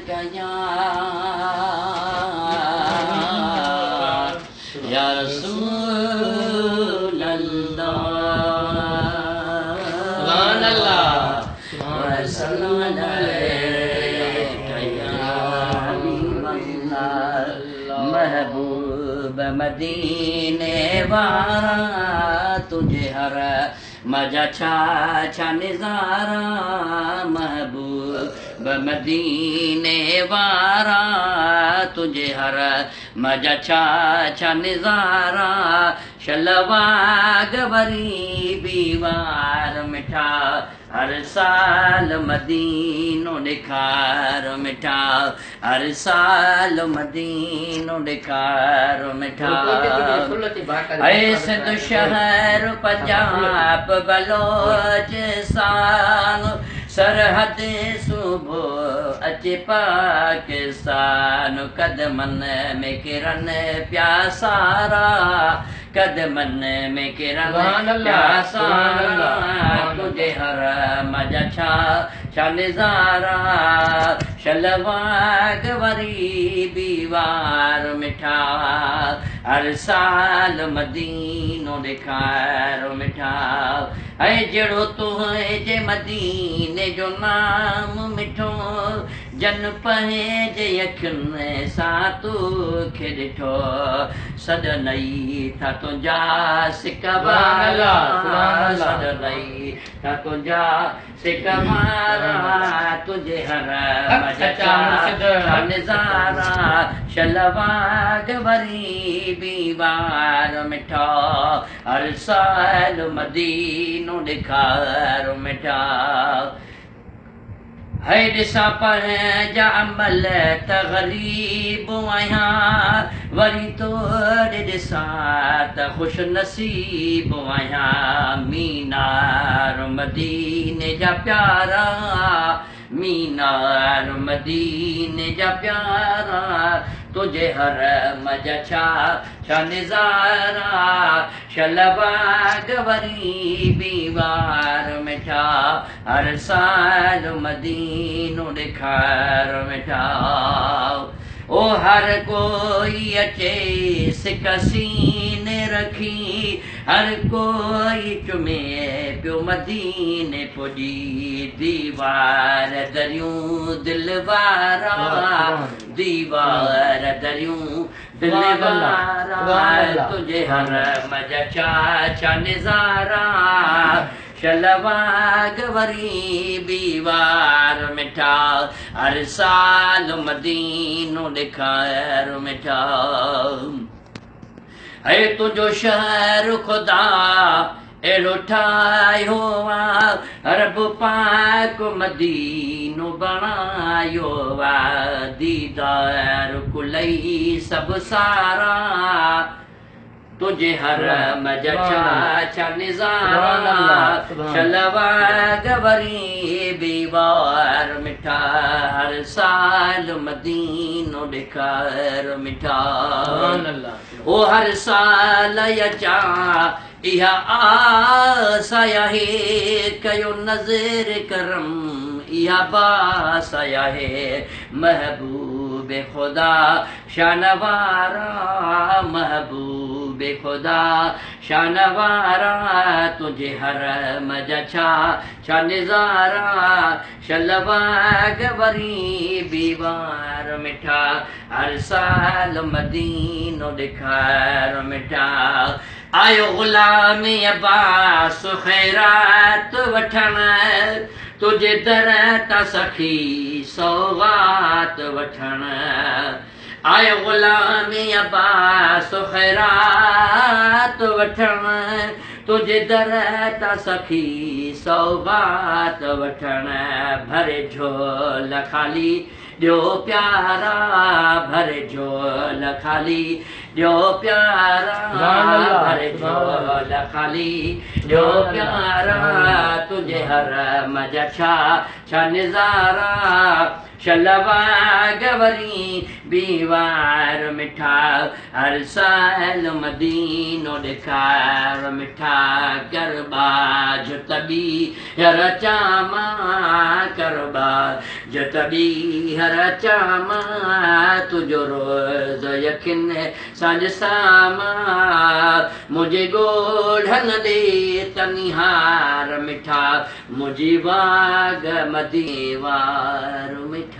कयां या रसूल अल्लाह वसल्लम अलैका या हबीब अल्लाह महबूब मदीने वारा तुझे हर मजा छा छा निज़ारा महबूब मदीने वारा तुझे हर मजा छा छा निज़ारा शलवा गवरी बीवार मिठा हर साल मदीनो निखार मिठा हर साल मदीनो निखार मिठा ऐसे तो शहर पंजाब बलोचिस्तान सरहद सुबह अचे पाकिस्तान कदमन में किरण प्यासारा कदमन में किरण प्यासारा तुझे हर मजा छा छा निज़ारा शलवा गवरी बीवार मिठा हर साल मदीनो ॾेखार मिठा ऐं जहिड़ो तुंहिंजे मदीने जो नाम मिठो जन पंहिंजे अखियुनि सां तोखे ॾिठो सदनई था तुंहिंजा सिक वारा सदनई था तुंहिंजा सिक वारा तुंहिंजे हर मजा छा निज़ारा शलवा गवरी बीवार मिठा हर साल मदीनो ॾेखार मिठा है ॾिसां पंहिंजा अमल त ग़रीब आहियां वरी तोड़े ॾिसां त ख़ुशि नसीब आहियां मीनार मदीने जा प्यारा मीनार मदीने जा प्यारा तुझे हर मजा छा छा निज़ारा शलवा गवरी बीवार मिठा हर साल मदीनो ॾेखार मिठा ओ हर कोई अचे सिक सीने रखी हर कोई चुमे पियो मदीने पुॼी दीवार दरियूं दिल वारा दीवार दरियूं दिल वारा तुझे हर मजा छा छा निज़ारा शलवा गवरी बीवार मिठा हर साल मदीनो ॾेखार मिठा है तुझो शहर खुदा अहिड़ो ठाहियो आहे रब पाक मदीनो बणायो आहे दीदार कुलई सभु सारा तुझे हर मजा छा छा निज़ारा शलवा गवरी बीवार मिठा हर साल मदीनो ॾेखार मिठा ओ हर साल अचा इहा आस आहे कयो नज़र करम इहा बास आहे महबूब खुदा शानवारा महबूब खुदा शानवारा तुझे हर मजा छा छा निज़ारा शलवा गवरी बीवार मिठा हर साल मदीनो ॾेखार मिठा आयो ग़ुलाम अब्बास ख़ैरात वठण तुझे दर तां सखी सौगात वठण आयो ग़ुलाम अब्बास ख़ैरात वठण तुझे दर तां सखी सौगात वठण भरे झोल ख़ाली ॾियो प्यारा भरे झोल ख़ाली ॾियो प्यारा भरे झोल ख़ाली ॾियो प्यारा तुझे हर मजा छा छा निज़ारा शलवा गवरी बीवार मिठा हर साल मदीनो ॾेखार मिठा गरबा जो तबी हर चामा करबा जो तबी हर चामा तुझो रोज़ यकिन सांझ सामा मुझे गोढ़न दे तनिहार मिठा मुझी बाग मदीवार मिठा।